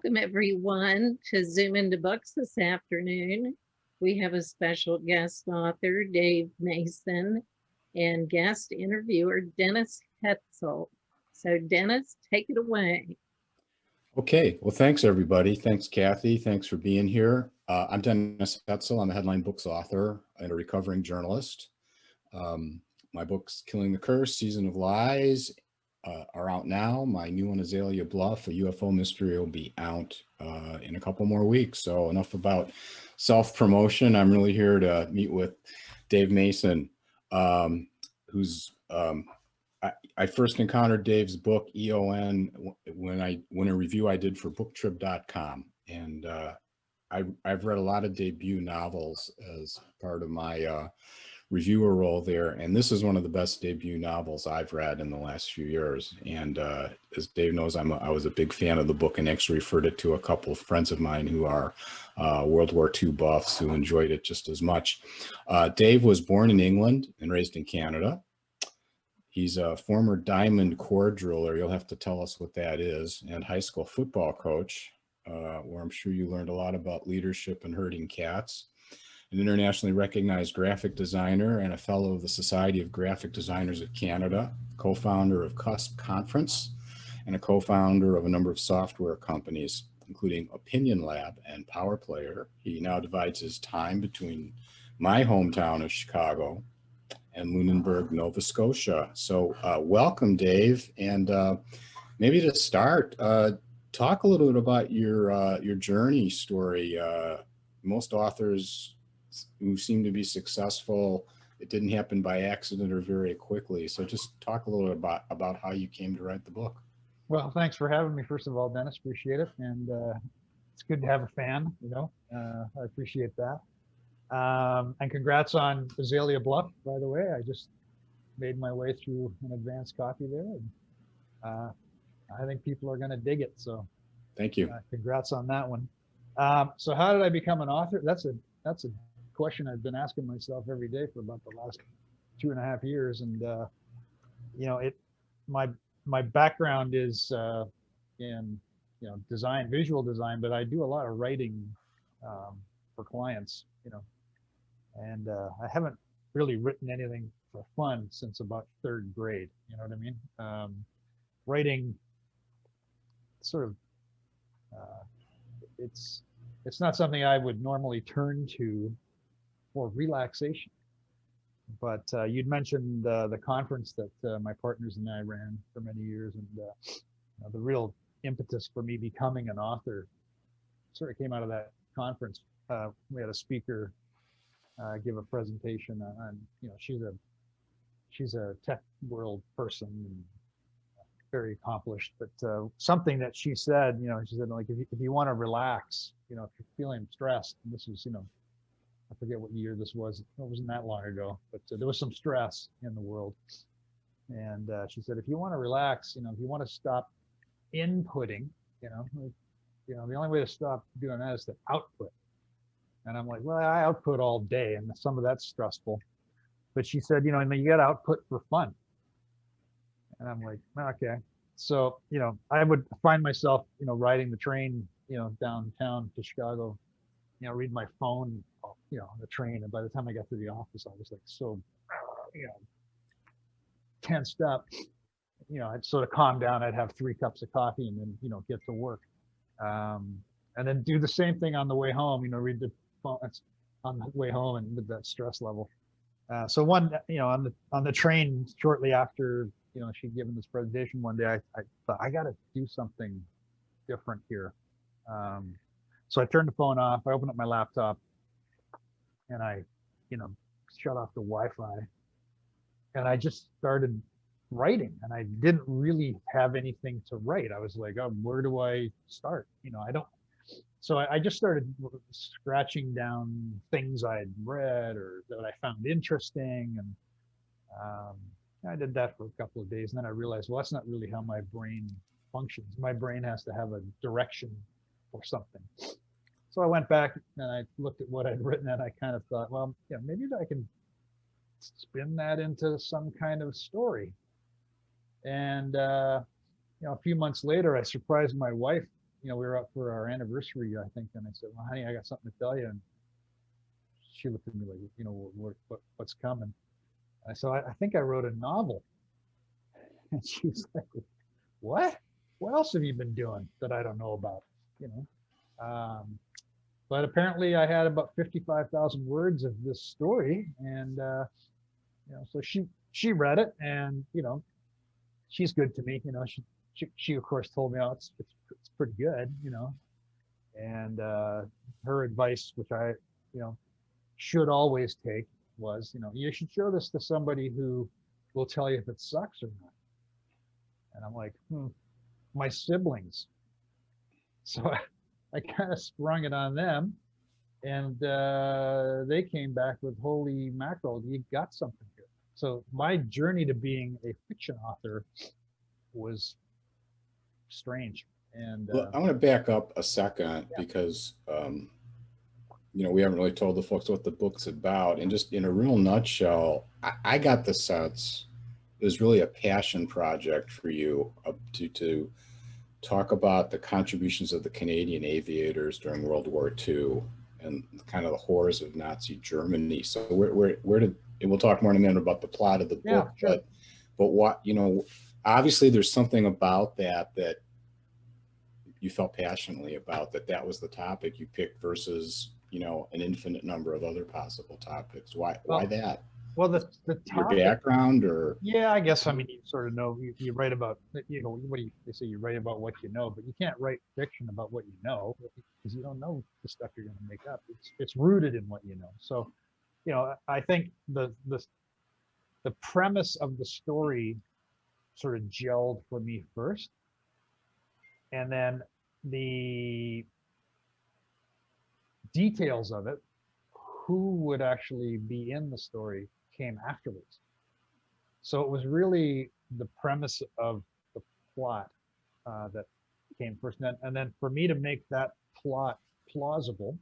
Welcome everyone to Zoom into Books this afternoon. We have a special guest author, Dave Mason, and guest interviewer, Dennis Hetzel. So Dennis, take it away. Okay, well, thanks everybody. Thanks, Kathy. Thanks for being here. I'm Dennis Hetzel. I'm a Headline Books author and a recovering journalist. My books, Killing the Curse, Season of Lies, are out now. My new one, Azalea Bluff, a UFO mystery, will be out in a couple more weeks. So enough about self-promotion. I'm really here to meet with Dave Mason, who's I first encountered Dave's book EON when a review I did for booktrib.com, and I've read a lot of debut novels as part of my reviewer role there, and this is one of the best debut novels I've read in the last few years. And as Dave knows, I was a big fan of the book and actually referred it to a couple of friends of mine who are World War II buffs who enjoyed it just as much. Dave was born in England and raised in Canada. He's a former Diamond Core driller, you'll have to tell us what that is, and high school football coach, where I'm sure you learned a lot about leadership and herding cats. An internationally recognized graphic designer and a fellow of the Society of Graphic Designers of Canada, co-founder of Cusp Conference, and a co-founder of a number of software companies, including Opinion Lab and Power Player. He now divides his time between my hometown of Chicago and Lunenburg, Nova Scotia. So welcome, Dave. And maybe to start, talk a little bit about your journey story. Most authors who seem to be successful, it didn't happen by accident or very quickly. So just talk a little bit about how you came to write the book. Well, thanks for having me, first of all, Dennis. Appreciate it. And it's good to have a fan, I appreciate that. And congrats on Azalea Bluff, by the way. I just made my way through an advanced copy there, and I think people are going to dig it. So, thank you. Congrats on that one. So, how did I become an author? That's a question I've been asking myself every day for about the last 2.5 years, and my background is in design, visual design, but I do a lot of writing for clients, and I haven't really written anything for fun since about 3rd grade. You know what I mean? Writing sort of it's not something I would normally turn to for relaxation. But you'd mentioned the conference that my partners and I ran for many years, and the real impetus for me becoming an author sort of came out of that conference. We had a speaker give a presentation on, she's a tech world person and very accomplished, but something that she said, she said, like, if you want to relax, if you're feeling stressed, and this was, I forget what year this was, it wasn't that long ago, but there was some stress in the world. And she said, if you want to relax, if you want to stop inputting, the only way to stop doing that is to output. And I'm like, well, I output all day, and some of that's stressful. But she said, you got to output for fun. And I'm like, okay. So, I would find myself, riding the train, downtown to Chicago, read my phone, the train. And by the time I got to the office, I was like, so, tensed up. I'd sort of calm down. I'd have 3 cups of coffee and then, get to work. And then do the same thing on the way home, read the phone on the way home and with that stress level. So on the train shortly after, she'd given this presentation one day, I thought, I got to do something different here. So I turned the phone off, I opened up my laptop, and I, shut off the Wi-Fi, and I just started writing, and I didn't really have anything to write. I was like, oh, where do I start? So I just started scratching down things I had read or that I found interesting, and I did that for a couple of days, and then I realized, well, that's not really how my brain functions. My brain has to have a direction or something. So I went back and I looked at what I'd written, and I kind of thought, well, maybe I can spin that into some kind of story. And a few months later, I surprised my wife we were up for our anniversary, I think, and I said, well, honey, I got something to tell you. And she looked at me like, what's coming? I said, I think I wrote a novel. And she was like, what? What else have you been doing that I don't know about? But apparently I had about 55,000 words of this story. And, so she read it, and, she's good to me. She of course told me, oh, it's pretty good, and her advice, which I, should always take, was, you should show this to somebody who will tell you if it sucks or not. And I'm like, my siblings. So I kind of sprung it on them, and they came back with, holy mackerel, you got something here. So my journey to being a fiction author was strange. And Well, I want to back up a second, Yeah. because we haven't really told the folks what the book's about. And just in a real nutshell, I got the sense it was really a passion project for you to talk about the contributions of the Canadian aviators during World War II and kind of the horrors of Nazi Germany. So where did, and we'll talk more in a minute about the plot of the Yeah, book, sure. but what, obviously there's something about that you felt passionately about, that was the topic you picked versus, an infinite number of other possible topics. Why that? Well, the Your topic, background, or? yeah, I guess, you sort of know, you write about, what do they say, you write about what you know, but you can't write fiction about what you know, because you don't know the stuff you're going to make up. It's rooted in what you know. So, I think the premise of the story sort of gelled for me first, and then the details of it, who would actually be in the story, came afterwards. So it was really the premise of the plot that came first. And then for me to make that plot plausible,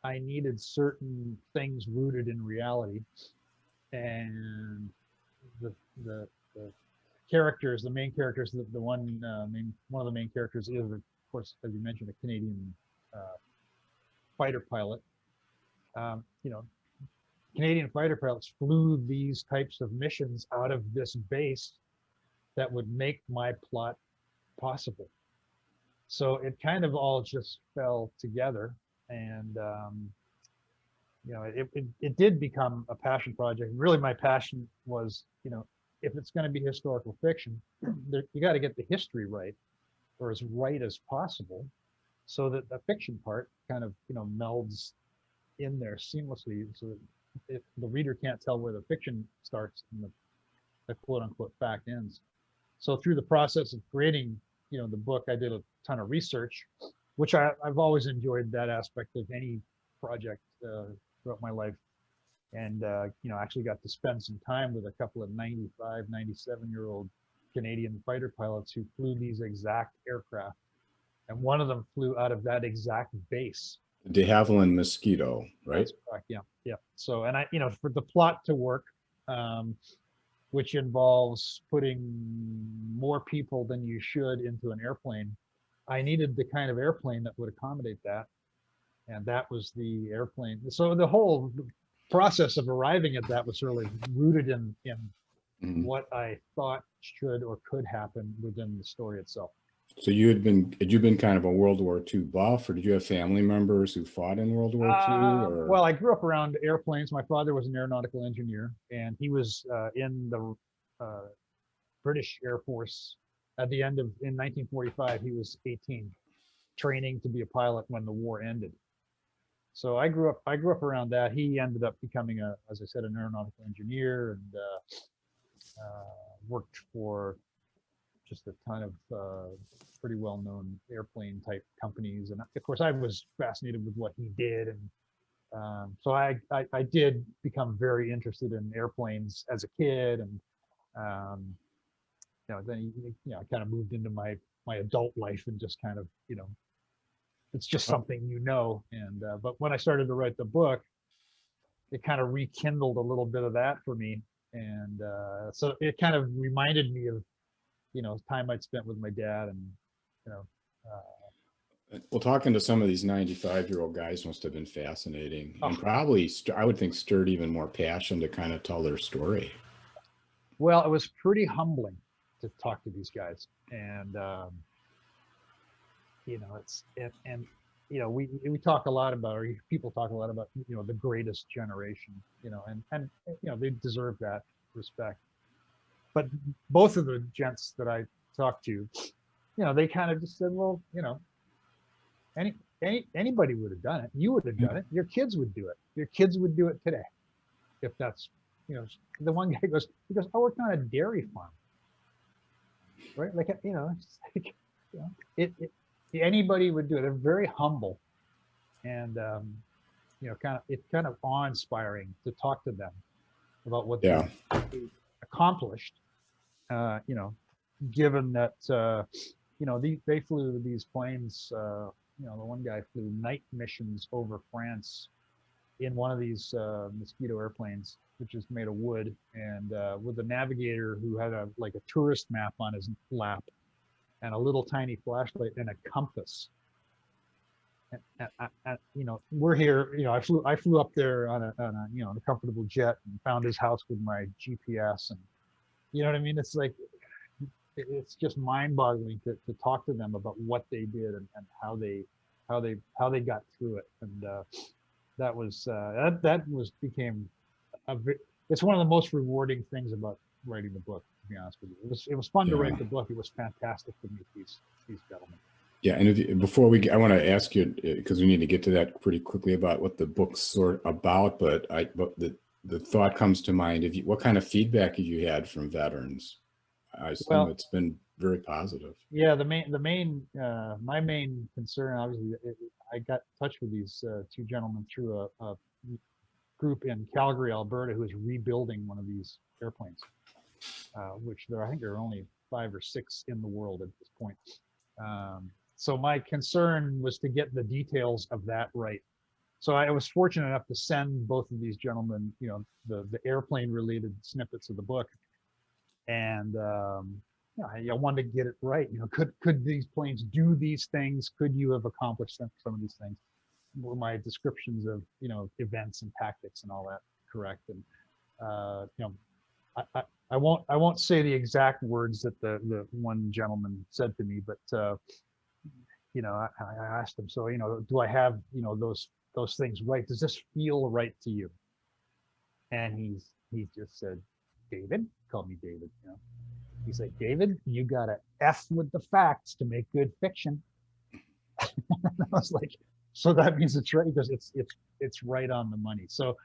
I needed certain things rooted in reality. And the characters, the main characters, one of the main characters is, of course, as you mentioned, a Canadian fighter pilot. Canadian fighter pilots flew these types of missions out of this base that would make my plot possible. So it kind of all just fell together, and it did become a passion project. Really, my passion was, if it's going to be historical fiction, you got to get the history right, or as right as possible, so that the fiction part kind of, melds in there seamlessly, so that if the reader can't tell where the fiction starts and the quote unquote fact ends. So through the process of creating, the book, I did a ton of research, which I've always enjoyed that aspect of any project throughout my life. And, actually got to spend some time with a couple of 95, 97-year-old Canadian fighter pilots who flew these exact aircraft. And one of them flew out of that exact base. De Havilland Mosquito, right? That's correct. Yeah. So, and for the plot to work, which involves putting more people than you should into an airplane, I needed the kind of airplane that would accommodate that. And that was the airplane. So the whole process of arriving at that was really rooted in what I thought should or could happen within the story itself. So had you been kind of a World War II buff, or did you have family members who fought in World War II? Or? Well, I grew up around airplanes. My father was an aeronautical engineer, and he was in the British Air Force at the end of, in 1945, he was 18, training to be a pilot when the war ended. So I grew up around that. He ended up becoming as I said, an aeronautical engineer, and worked for just a ton of pretty well-known airplane type companies. And of course I was fascinated with what he did. And so I did become very interested in airplanes as a kid. And, then, I kind of moved into my adult life and just kind of, it's just something, and, but when I started to write the book, it kind of rekindled a little bit of that for me. And so it kind of reminded me of, time I'd spent with my dad, and, Well, talking to some of these 95-year-old guys must have been fascinating, and Oh. probably, I would think, stirred even more passion to kind of tell their story. Well, it was pretty humbling to talk to these guys, and you know, and you know, we talk a lot about, or people talk a lot about, you know, the greatest generation, you know, and you know, they deserve that respect. But both of the gents that I talked to, you know, they kind of just said, well, you know, anybody would have done it. You would have done it. Your kids would do it. Your kids would do it today, if that's, you know. The one guy goes, he goes, I worked on a dairy farm, right? Like, you know, it's like, you know, anybody would do it. They're very humble, and you know, it's kind of awe-inspiring to talk to them about what they accomplished. You know, given that you know, they flew these planes. You know, the one guy flew night missions over France in one of these Mosquito airplanes, which is made of wood, and with a navigator who had like a tourist map on his lap, and a little tiny flashlight and a compass. And you know, we're here. You know, I flew up there on a you know, on a comfortable jet, and found his house with my GPS, and you know what I mean. It's like, it's just mind-boggling to talk to them about what they did, and how they got through it. And that was became it's one of the most rewarding things about writing the book, to be honest with you. It was fun to write the book. It was fantastic to meet these gentlemen. Yeah, and before I want to ask you, because we need to get to that pretty quickly, about what the book's sort of about, but the thought comes to mind, what kind of feedback have you had from veterans? I assume it's been very positive. Yeah, my main concern, obviously, I got in touch with these two gentlemen through a group in Calgary, Alberta, who is rebuilding one of these airplanes, which I think there are only 5 or 6 in the world at this point. So my concern was to get the details of that right. So I was fortunate enough to send both of these gentlemen, you know, the airplane related snippets of the book. And you know, I wanted to get it right. You know, could these planes do these things? Could you have accomplished some of these things? Were my descriptions of, you know, events and tactics and all that correct? And you know, I won't say the exact words that the one gentleman said to me, but you know, I asked him, so, you know, do I have, you know, those things right? Does this feel right to you? And he just said, David, called me David, you know. He said, David, you gotta F with the facts to make good fiction. I was like, so that means it's right, because it's right on the money. So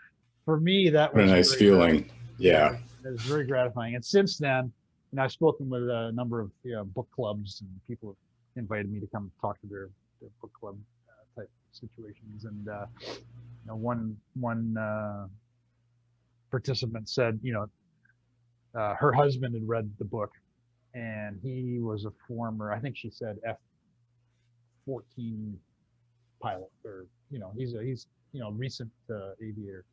for me, that was a nice feeling. Yeah, it was very gratifying. And since then, you know, I've spoken with a number of, you know, book clubs, and people have invited me to come talk to their book club type situations. And you know, one participant said, you know, her husband had read the book, and he was a former, I think she said, F-14 pilot, or, you know, he's you know, recent aviator.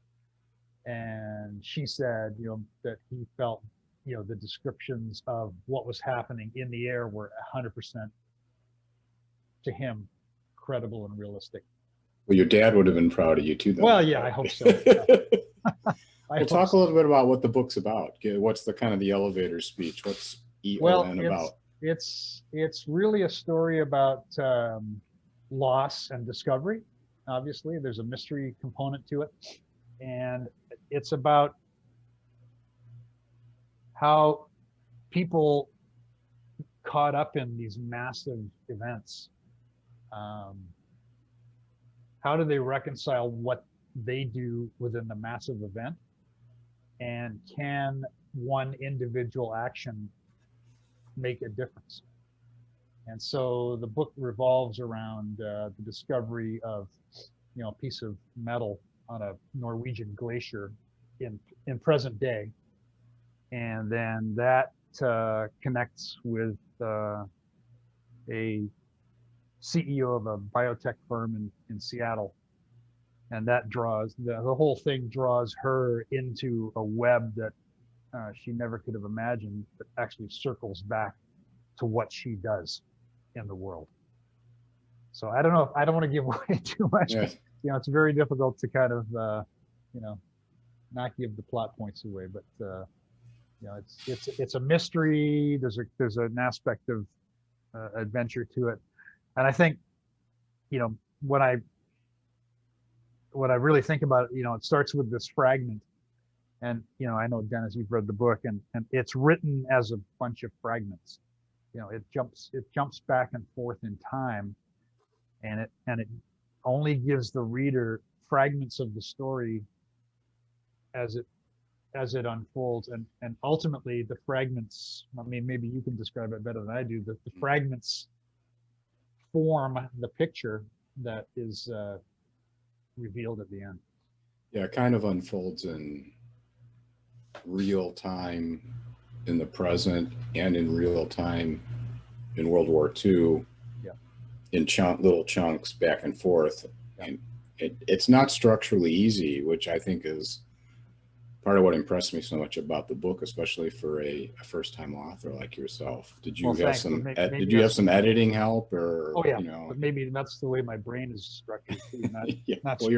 And she said, you know, that he felt, you know, the descriptions of what was happening in the air were 100% to him credible and realistic. Well, your dad would have been proud of you too, then. Well, yeah, I hope so. We'll talk a little bit about what the book's about. What's the kind of the elevator speech? What's EON about? It's really a story about loss and discovery. Obviously, there's a mystery component to it, and it's about how people caught up in these massive events. How do they reconcile what they do within the massive event, and can one individual action make a difference? And so the book revolves around the discovery of, you know, a piece of metal on a Norwegian glacier in present day, and then that connects with a CEO of a biotech firm in Seattle. And that draws, the whole thing draws her into a web that she never could have imagined, but actually circles back to what she does in the world. So I don't know if I don't want to give away too much. Yeah. You know, it's very difficult to kind of, you know, not give the plot points away, but you know, it's a mystery. There's an aspect of adventure to it, and I think, you know, when I really think about it, you know, it starts with this fragment, and you know, I know, Dennis, you've read the book, and it's written as a bunch of fragments. You know, it jumps back and forth in time, and it only gives the reader fragments of the story as it unfolds, and ultimately the fragments, I mean, maybe you can describe it better than I do, the fragments form the picture that is revealed at the end. Yeah, it kind of unfolds in real time in the present and in real time in World War II. Yeah. In little chunks back and forth. Yeah. And it's not structurally easy, which I think is part of what impressed me so much about the book, especially for a first-time author like yourself. Did you Well, have thanks, some but did you have some editing help, or Oh yeah, you know? but maybe that's the way my brain is structured too. Not, Yeah. not Well,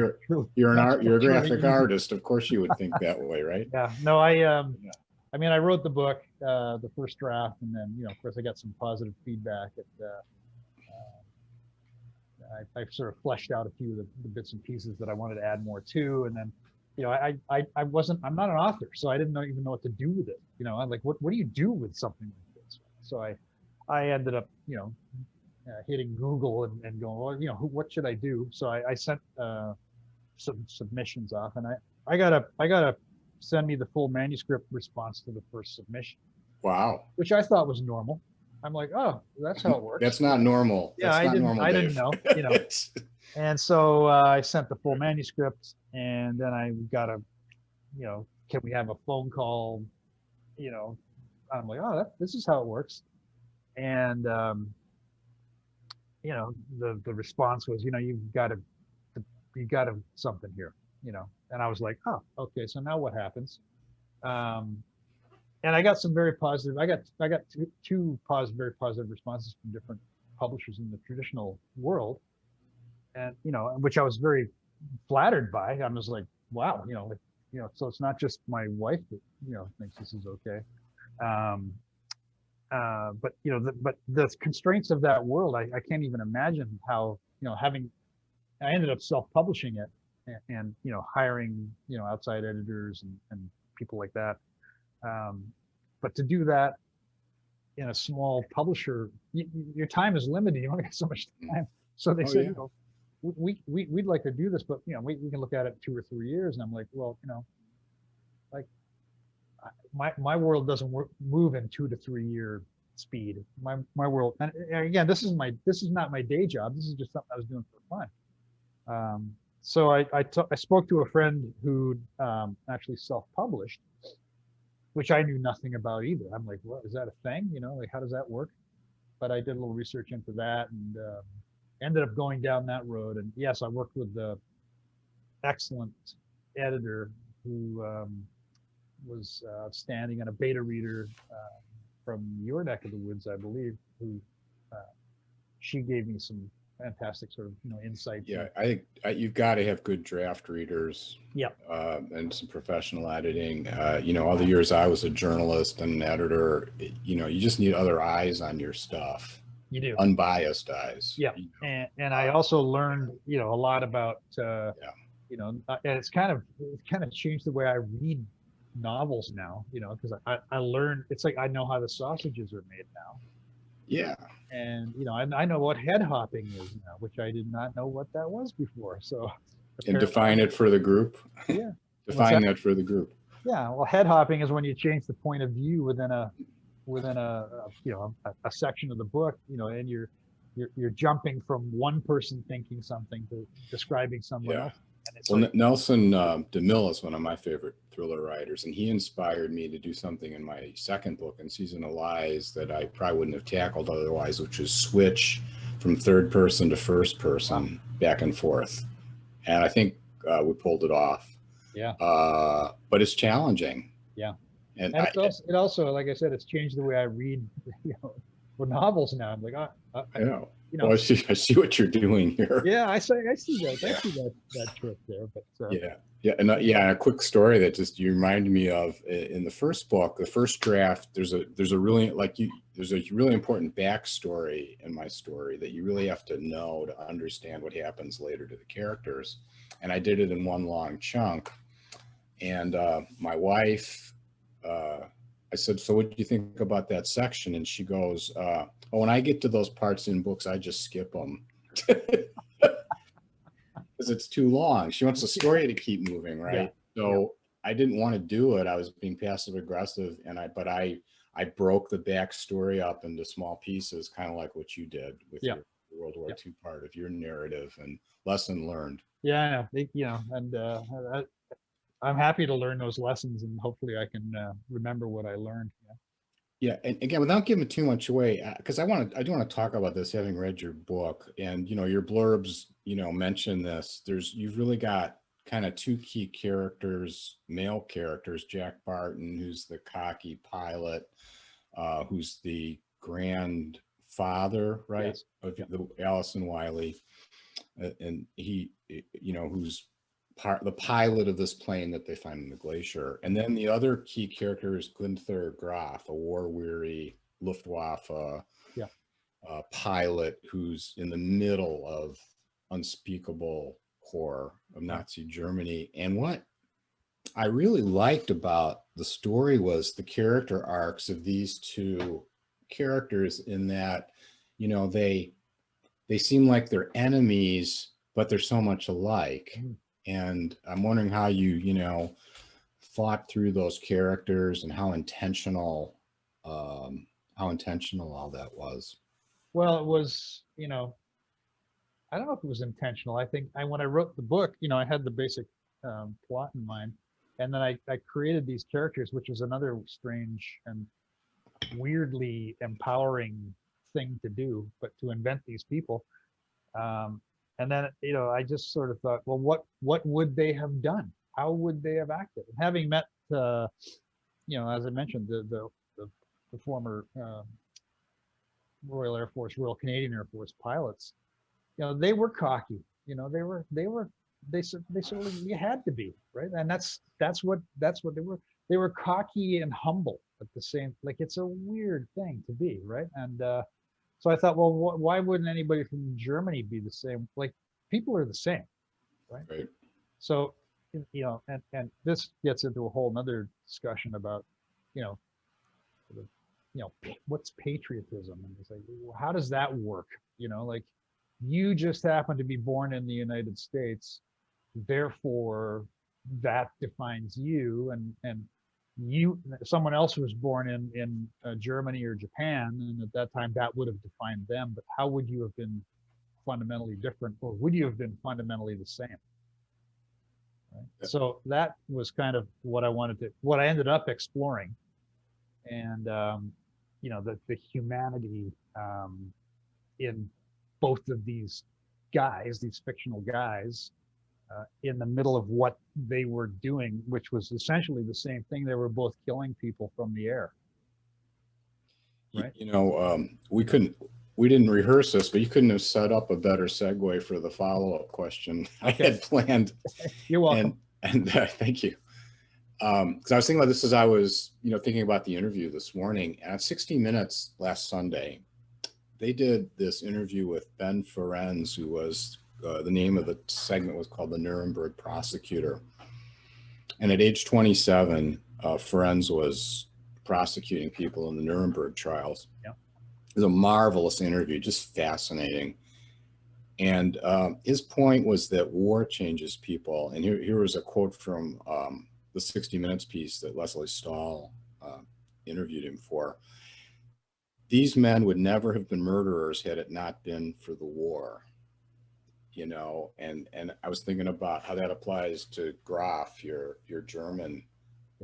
you're not a graphic structurally easy. artist. Of course you would think that way, right? Yeah, no, I mean, I wrote the book, the first draft, and then, you know, of course, I got some positive feedback. I sort of fleshed out a few of the bits and pieces that I wanted to add more to, and then, you know, I'm not an author, so I didn't even know what to do with it. You know, I'm like, what do you do with something like this? So I ended up, you know, hitting Google and going, well, you know, what should I do? So I sent some submissions off, and I gotta send me the full manuscript response to the first submission. Wow. Which I thought was normal. I'm like, oh, that's how it works. That's not normal. Yeah, That's I didn't know, you know. And so I sent the full manuscript, and then I got you know, can we have a phone call? You know, I'm like, oh, this is how it works. And you know, the response was, you know, you got something here, you know. And I was like, oh, okay, so now what happens? And I got some very positive. I got two very positive responses from different publishers in the traditional world, and you know, which I was very flattered by. I was like, wow, you know, so it's not just my wife that, you know, thinks this is okay. But you know, but the constraints of that world, I can't even imagine how, you know, I ended up self-publishing it, and you know, hiring, you know, outside editors and people like that. But to do that in a small publisher, your time is limited. You only got so much time. So they said, yeah. you know, we'd like to do this, but you know, we can look at it 2 or 3 years. And I'm like, well, you know, like my world doesn't move in 2 to 3 year speed. My world, and again, this is not my day job. This is just something I was doing for fun. So I spoke to a friend who actually self-published, which I knew nothing about either. I'm like, well, is that a thing? You know, like, how does that work? But I did a little research into that, and ended up going down that road. And yes, I worked with the excellent editor who was outstanding, and a beta reader from your neck of the woods, I believe, who she gave me some fantastic sort of, you know, insights. Yeah, I think you've got to have good draft readers. Yeah. And some professional editing. You know, all the years I was a journalist and an editor, you know, you just need other eyes on your stuff. You do. Unbiased eyes. Yeah. You know. And I also learned, you know, a lot about, you know, and it's kind of changed the way I read novels now, you know, because I learned, it's like I know how the sausages are made now. Yeah. And, you know, I know what head hopping is now, which I did not know what that was before. So. And define it for the group. Yeah. Define that for the group. Yeah. Well, head hopping is when you change the point of view within a you know, a section of the book, you know, and you're jumping from one person thinking something to describing someone else. And it's well, like, Nelson DeMille is one of my favorite thriller writers, and he inspired me to do something in my second book, In Season of Lies, that I probably wouldn't have tackled otherwise, which is switch from third person to first person, back and forth. And I think we pulled it off. Yeah. But it's challenging. Yeah. And it also, like I said, it's changed the way I read, you know, novels now. I'm like, I know. you know, Well, I see what you're doing here. yeah, I see that. I see that trick there. But Yeah, and a quick story that just you reminded me of in the first book, the first draft. There's a really there's a really important backstory in my story that you really have to know to understand what happens later to the characters, and I did it in one long chunk. And my wife, I said, "So what do you think about that section?" And she goes, "Oh, when I get to those parts in books, I just skip them." Because it's too long. She wants the story to keep moving, right? Yeah. So I didn't want to do it. I was being passive aggressive, and I broke the backstory up into small pieces, kind of like what you did with your World War II part of your narrative and lesson learned. Yeah, you know, and I'm happy to learn those lessons, and hopefully I can remember what I learned. Yeah, and again, without giving too much away, because I do want to talk about this, having read your book, and your blurbs, mention this. You've really got kind of two key characters, male characters: Jack Barton, who's the cocky pilot, who's the grandfather, right, of the Allison Wiley, and he, who's the pilot of this plane that they find in the glacier. And then the other key character is Gunther Graf, a war-weary Luftwaffe pilot who's in the middle of unspeakable horror of Nazi Germany. And what I really liked about the story was the character arcs of these two characters, in that, they seem like they're enemies, but they're so much alike. And I'm wondering how you thought through those characters and how intentional all that was. Well, it was, I don't know if it was intentional. I think when I wrote the book, I had the basic plot in mind, and then I created these characters, which was another strange and weirdly empowering thing to do, but to invent these people. And then, I just sort of thought, well, what would they have done? How would they have acted? And having met, as I mentioned, the former Royal Air Force, Royal Canadian Air Force pilots, they were cocky. They certainly had to be, right? And that's what they were. They were cocky and humble at the same. Like, it's a weird thing to be, right? And so I thought, well, why wouldn't anybody from Germany be the same? Like, people are the same, right? Right. So, and this gets into a whole nother discussion about, what's patriotism? And it's like, well, how does that work? Like, you just happen to be born in the United States, therefore that defines you, and someone else was born in Germany or Japan, and at that time that would have defined them. But how would you have been fundamentally different, or would you have been fundamentally the same? Right? Yeah. So that was kind of what I ended up exploring, and the humanity in both of these guys, these fictional guys, in the middle of what they were doing, which was essentially the same thing. They were both killing people from the air. Right. We didn't rehearse this, but you couldn't have set up a better segue for the follow-up question I had planned. You're welcome. And thank you. Because I was thinking about this as I was, thinking about the interview this morning. And at 60 Minutes last Sunday, they did this interview with Ben Ferenz, who was the name of the segment was called The Nuremberg Prosecutor. And at age 27, Ferenz was prosecuting people in the Nuremberg trials. Yeah. It was a marvelous interview, just fascinating. And his point was that war changes people. And here was a quote from the 60 Minutes piece that Leslie Stahl interviewed him for. These men would never have been murderers had it not been for the war. And I was thinking about how that applies to Graf, your German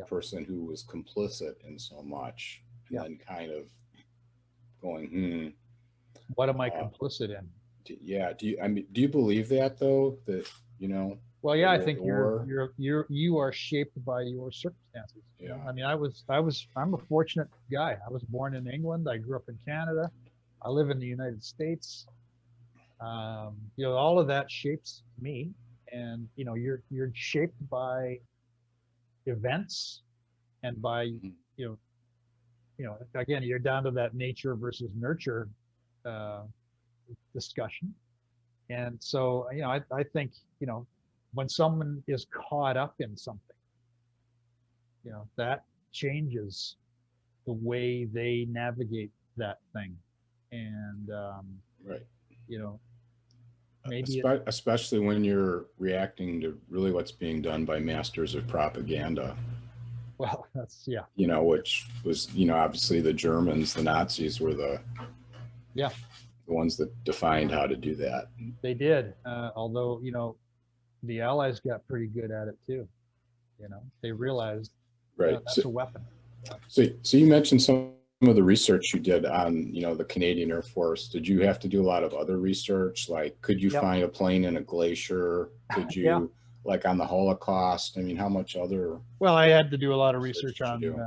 person who was complicit in so much, and then kind of going, what am I complicit in? Do you believe that though? That Well, yeah, I think you are shaped by your circumstances. Yeah. I mean, I'm a fortunate guy. I was born in England. I grew up in Canada. I live in the United States. You know, all of that shapes me, and you know, you're shaped by events and by, you know, again, you're down to that nature versus nurture discussion. And so, you know, I think, you know, when someone is caught up in something, you know, that changes the way they navigate that thing. And, Right. you know, maybe Especially when you're reacting to really what's being done by masters of propaganda. well, that's, yeah. You know, which was, you know, obviously the Germans, the Nazis were the ones that defined how to do that. They did. Although, you know, the Allies got pretty good at it too. You know, they realized Right. that's a weapon. So you mentioned some of the research you did on, you know, the Canadian Air Force. Did you have to do a lot of other research? Like, could you find a plane in a glacier? Could you, like on the Holocaust? I mean, how much other? Well, I had to do a lot of research did on, you do?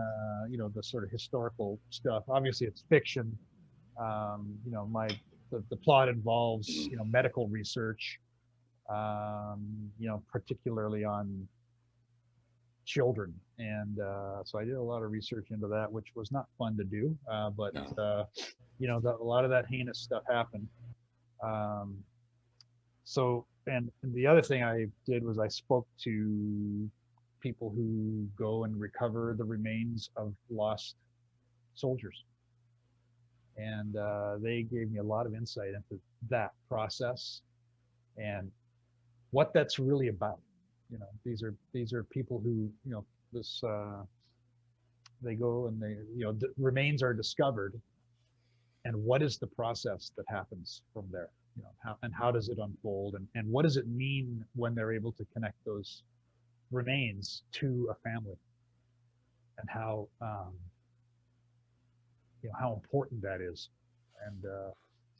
you know, the sort of historical stuff. Obviously, it's fiction. You know, the plot involves, you know, medical research, you know, particularly on children. And so I did a lot of research into that, which was not fun to do. But, you know, a lot of that heinous stuff happened. So, and the other thing I did was I spoke to people who go and recover the remains of lost soldiers. And they gave me a lot of insight into that process and what that's really about. You know, these are people who, you know, they go and they, you know, remains are discovered, and what is the process that happens from there? You know, how does it unfold, and what does it mean when they're able to connect those remains to a family, and how you know, how important that is. And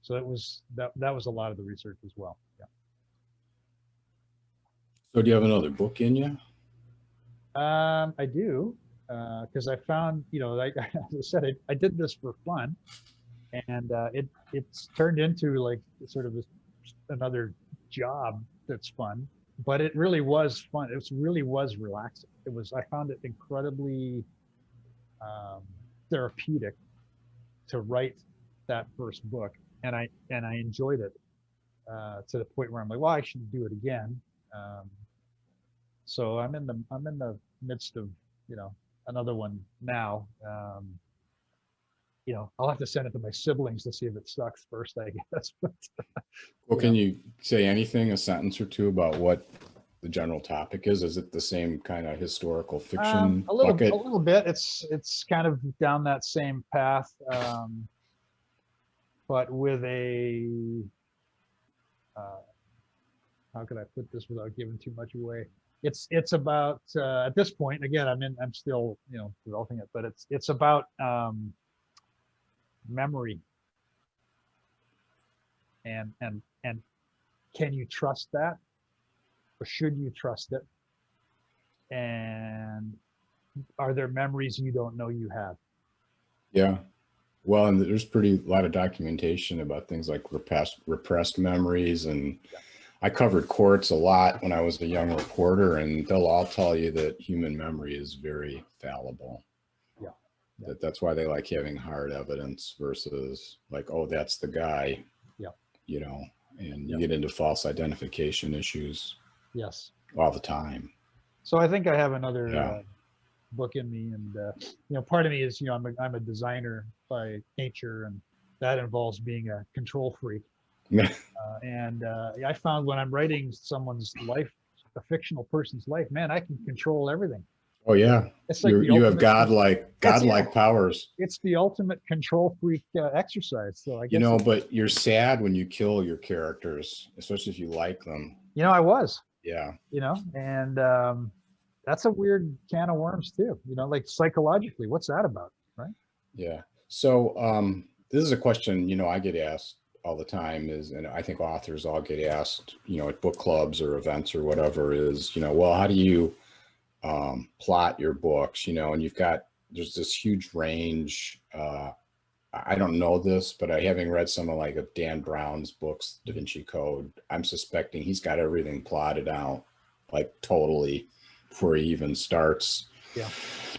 so it was that was a lot of the research as well. Yeah. So do you have another book in you? I do, because I found, you know, like as I said, I did this for fun, and it's turned into like sort of another job that's fun, but it really was fun. It really was relaxing. I found it incredibly therapeutic to write that first book, and I enjoyed it to the point where I'm like, well, I should do it again. So I'm in the midst of, you know, another one now. You know, I'll have to send it to my siblings to see if it sucks first, I guess. But, well, can you say anything, a sentence or two about what the general topic is? Is it the same kind of historical fiction bucket? A little bit. It's kind of down that same path, but with a how could I put this without giving too much away? It's about at this point, again, I'm still, you know, developing it, but it's about memory, and can you trust that, or should you trust it, and are there memories you don't know you have? Yeah. Well, and there's a lot of documentation about things like repressed memories. And I covered courts a lot when I was a young reporter, and they'll all tell you that human memory is very fallible. Yeah. That's why they like having hard evidence versus like, oh, that's the guy. Yeah. You know, and you get into false identification issues. Yes. All the time. So I think I have another book in me, and you know, part of me is, you know, I'm a designer by nature, and that involves being a control freak. And I found when I'm writing someone's life, a fictional person's life, man, I can control everything. Oh yeah, it's like you have godlike powers. It's the ultimate control freak exercise. So I guess, you know, but you're sad when you kill your characters, especially if you like them. You know, I was. Yeah. You know, and that's a weird can of worms too. You know, like psychologically, what's that about, right? Yeah. So this is a question, you know, I get asked all the time is, and I think authors all get asked, you know, at book clubs or events or whatever, is, you know, well, how do you plot your books, you know, and there's this huge range I don't know this, but I having read some of like of Dan Brown's books, Da Vinci Code, I'm suspecting he's got everything plotted out like totally before he even starts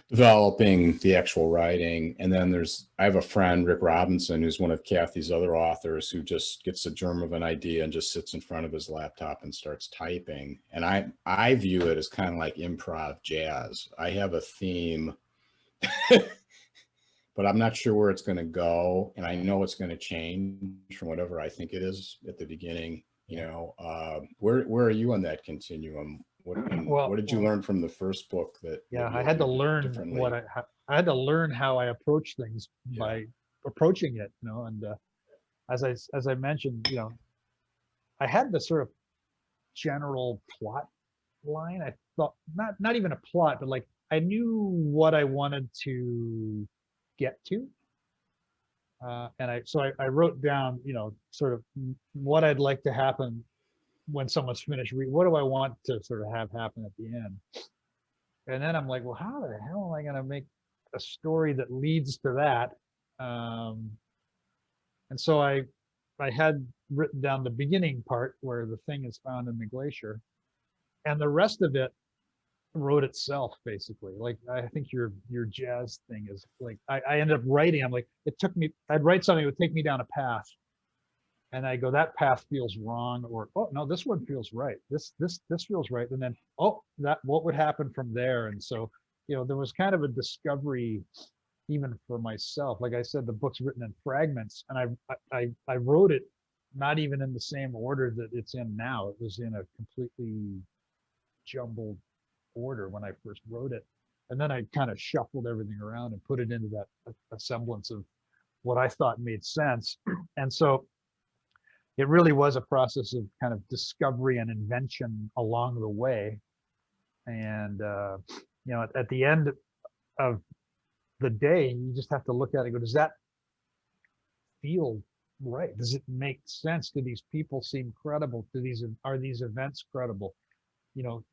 developing the actual writing. And then I have a friend, Rick Robinson, who's one of Kathy's other authors, who just gets a germ of an idea and just sits in front of his laptop and starts typing. And I view it as kind of like improv jazz. I have a theme, but I'm not sure where it's going to go. And I know it's going to change from whatever I think it is at the beginning. You know, where are you on that continuum? What did you learn from the first book that I had to learn differently? I had to learn how I approach things by approaching it, you know. And as I mentioned, you know, I had the sort of general plot line. I thought not even a plot, but like I knew what I wanted to get to. And I wrote down, you know, sort of what I'd like to happen when someone's finished reading. What do I want to sort of have happen at the end? And then I'm like, well, how the hell am I going to make a story that leads to that? And so I had written down the beginning part where the thing is found in the glacier, and the rest of it wrote itself basically. Like I think your jazz thing is like I ended up writing. I'm like, I'd write something that would take me down a path, and I go, that path feels wrong, or oh no, this one feels right. This feels right, and then oh, what would happen from there? And so, you know, there was kind of a discovery even for myself. Like I said, the book's written in fragments, and I wrote it not even in the same order that it's in now. It was in a completely jumbled order when I first wrote it, and then I kind of shuffled everything around and put it into that a semblance of what I thought made sense. And so it really was a process of kind of discovery and invention along the way. And you know, at the end of the day, you just have to look at it and go, does that feel right? Does it make sense? Do these people seem credible? Are these events credible? You know,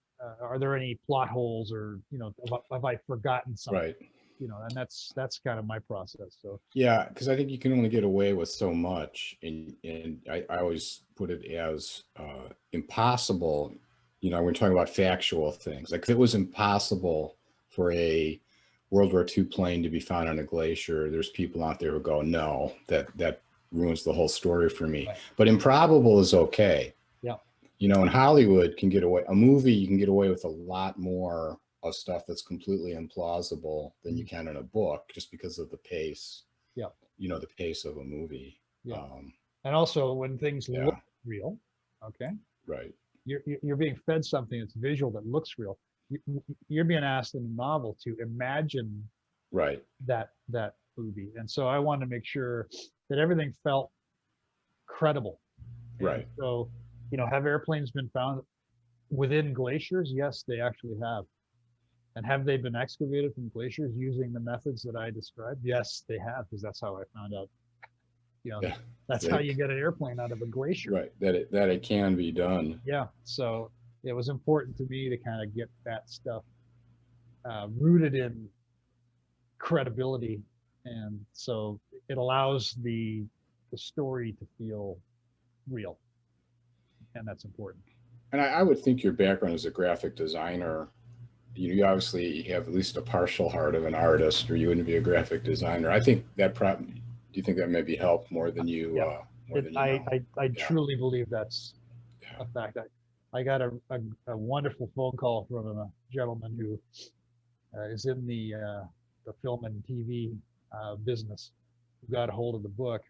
are there any plot holes, or, you know, have I forgotten something? Right. You know, and that's kind of my process. So yeah, because I think you can only get away with so much, and I always put it as impossible. You know, we're talking about factual things. Like if it was impossible for a World War II plane to be found on a glacier, there's people out there who go, no, that ruins the whole story for me. Right. But improbable is okay. yeah, You know, in Hollywood can get away, a movie, you can get away with a lot more of stuff that's completely implausible than you can in a book, just because of the pace. Yeah. You know, the pace of a movie. Yeah. And also when things look real, okay, right. You're being fed something that's visual that looks real. You're being asked in a novel to imagine right that movie, and so I wanted to make sure that everything felt credible. Right. And so, you know, have airplanes been found within glaciers? Yes, they actually have. And have they been excavated from glaciers using the methods that I described? Yes, they have, because that's how I found out. You know, that's how you get an airplane out of a glacier. Right. That it can be done. Yeah. So it was important to me to kind of get that stuff rooted in credibility, and so it allows the story to feel real, and that's important. And I would think your background as a graphic designer, you obviously have at least a partial heart of an artist, or you wouldn't be a graphic designer. I think that do you think that maybe helped more than you? Yeah. More than you I truly believe that's a fact. I got a wonderful phone call from a gentleman who is in the film and TV business, who got a hold of the book,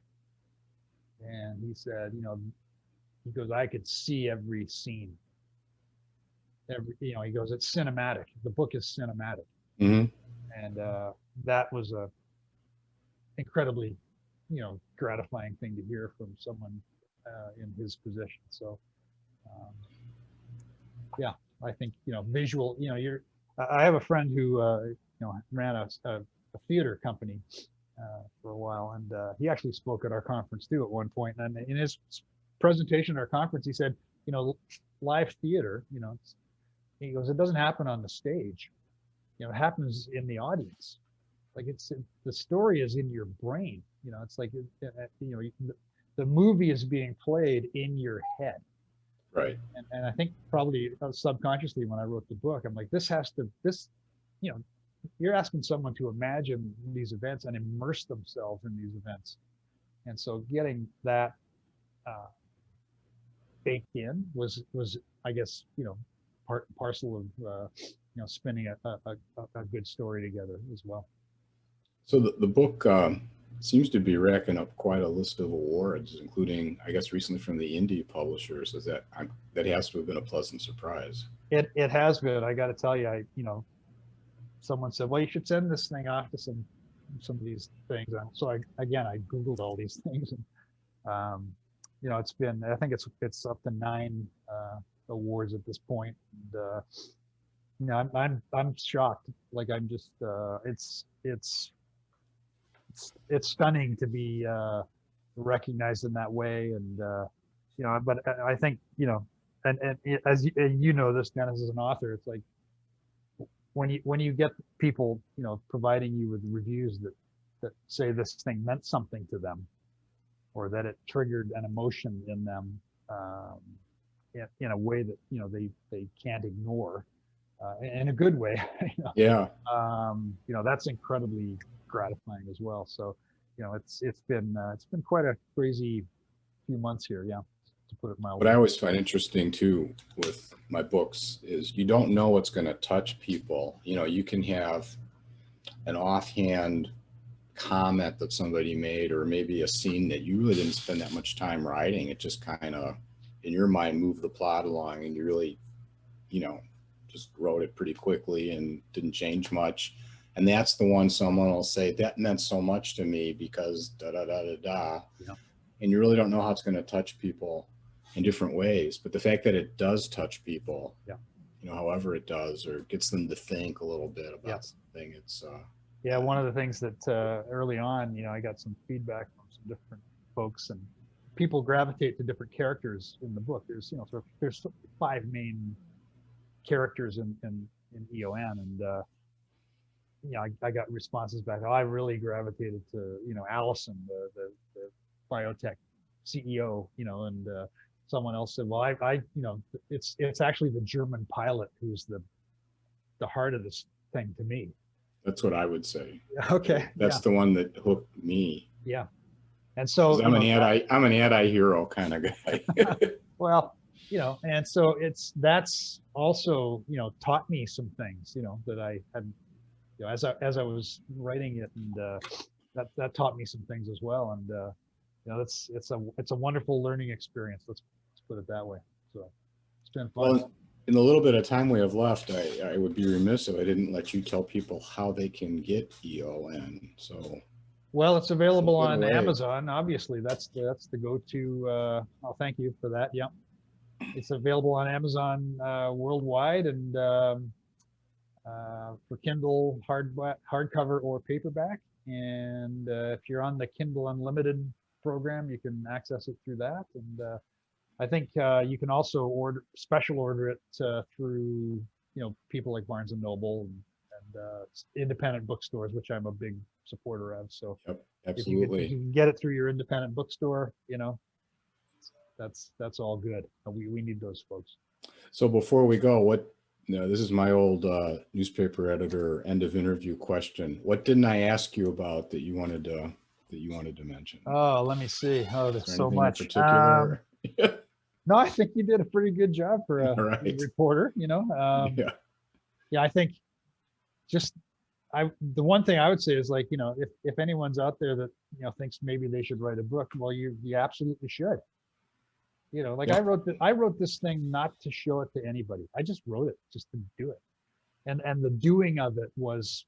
and he said, you know, he goes, I could see every scene. You know, he goes, it's cinematic. The book is cinematic. Mm-hmm. And that was a incredibly, you know, gratifying thing to hear from someone in his position. So, yeah, I think, you know, visual, you know, I have a friend who, you know, ran a theater company for a while, and he actually spoke at our conference too at one point. And in his presentation at our conference, he said, you know, live theater, you know, he goes, it doesn't happen on the stage, you know, it happens in the audience. like the story is in your brain. You know, it's like, the movie is being played in your head. Right. And I think probably subconsciously when I wrote the book, I'm like, you know, you're asking someone to imagine these events and immerse themselves in these events. And so getting that baked in was, I guess, part and parcel of, spinning a good story together as well. So the book seems to be racking up quite a list of awards, including, I guess, recently from the indie publishers. Is that has to have been a pleasant surprise? It has been. I got to tell you, someone said, well, you should send this thing off to some of these things. And so I Googled all these things, and it's been, I think it's up to 9 awards at this point. And I'm shocked. Like, I'm just it's stunning to be recognized in that way. And but I think, and as you know this, Dennis, as an author, it's like when you get people providing you with reviews that say this thing meant something to them, or that it triggered an emotion in them in a way that they can't ignore, in a good way. Yeah. That's incredibly gratifying as well. So it's been quite a crazy few months here, to put it mildly. What I always find interesting too with my books is you don't know what's going to touch people. You can have an offhand comment that somebody made, or maybe a scene that you really didn't spend that much time writing. It just kind of, in your mind, moved the plot along, and you really, just wrote it pretty quickly and didn't change much. And that's the one someone will say, that meant so much to me because da da da da da. Yeah. And you really don't know how it's going to touch people in different ways. But the fact that it does touch people, however it does, or gets them to think a little bit about something, it's one of the things that early on, I got some feedback from some different folks, and people gravitate to different characters in the book. There's there's 5 main characters in EON, and I got responses back. Oh, I really gravitated to Allison, the biotech CEO, and someone else said, well, I it's actually the German pilot who's the heart of this thing to me. That's what I would say. Okay. That's the one that hooked me. Yeah. And so I'm an anti-hero kind of guy. Well, and so that's also, taught me some things, that I had, as I was writing it, and that taught me some things as well. And it's a wonderful learning experience. Let's put it that way. So it's been fun. Well, in the little bit of time we have left, I would be remiss if I didn't let you tell people how they can get EON. So, well, it's available on Amazon. Obviously, that's the go-to. Thank you for that. Yeah, it's available on Amazon worldwide, and for Kindle hardcover or paperback. And if you're on the Kindle Unlimited program, you can access it through that. And I think you can also special order it through people like Barnes and Noble and independent bookstores, which I'm a big supporter of. So absolutely, if you can get it through your independent bookstore, that's all good. We need those folks. So before we go, this is my old newspaper editor end of interview question. What didn't I ask you about that you wanted to mention? Oh, let me see. Oh, there's so much. In particular? No, I think you did a pretty good job for a reporter. I think the one thing I would say is, like, if anyone's out there that thinks maybe they should write a book, well, you absolutely should. I wrote this thing not to show it to anybody. I just wrote it just to do it, and the doing of it was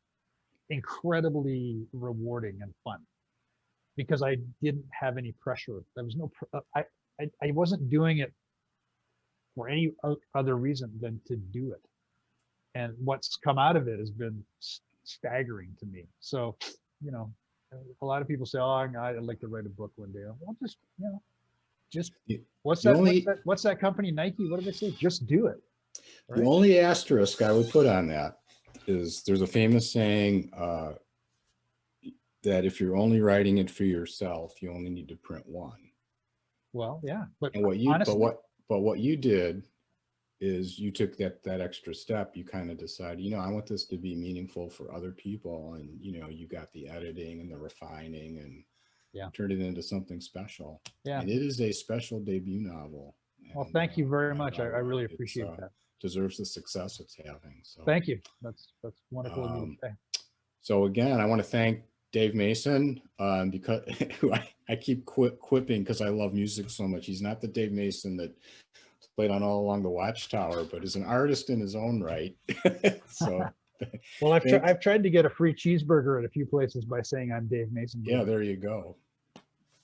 incredibly rewarding and fun, because I didn't have any pressure. There was no I wasn't doing it for any other reason than to do it. And what's come out of it has been staggering to me. So, a lot of people say, oh, I'd like to write a book one day. Well, just what's that company, Nike? What do they say? Just do it. Right? The only asterisk I would put on that is there's a famous saying, that if you're only writing it for yourself, you only need to print one. Well, yeah, but And what you, honestly, but what you did is you took that extra step. You kind of decided, I want this to be meaningful for other people. And, you got the editing and the refining and Yeah. turned it into something special. Yeah. And it is a special debut novel. Well, And, thank you very I much. I really appreciate that. Deserves the success it's having. So Thank you. That's wonderful of you to say. So again, I want to thank Dave Mason, because who I keep quipping because I love music so much. He's not the Dave Mason that played on All Along the Watchtower, but is an artist in his own right. So, well, I've tried to get a free cheeseburger at a few places by saying I'm Dave Mason. Yeah, there you go.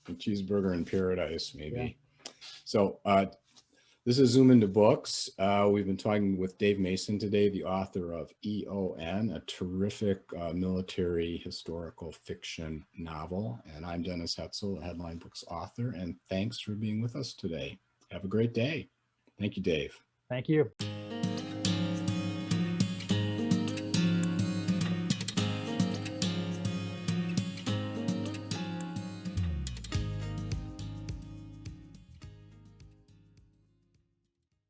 A cheeseburger in paradise, maybe. Yeah. So this is Zoom Into Books. We've been talking with Dave Mason today, the author of EON, a terrific military historical fiction novel. And I'm Dennis Hetzel, a Headline Books author. And thanks for being with us today. Have a great day. Thank you, Dave. Thank you.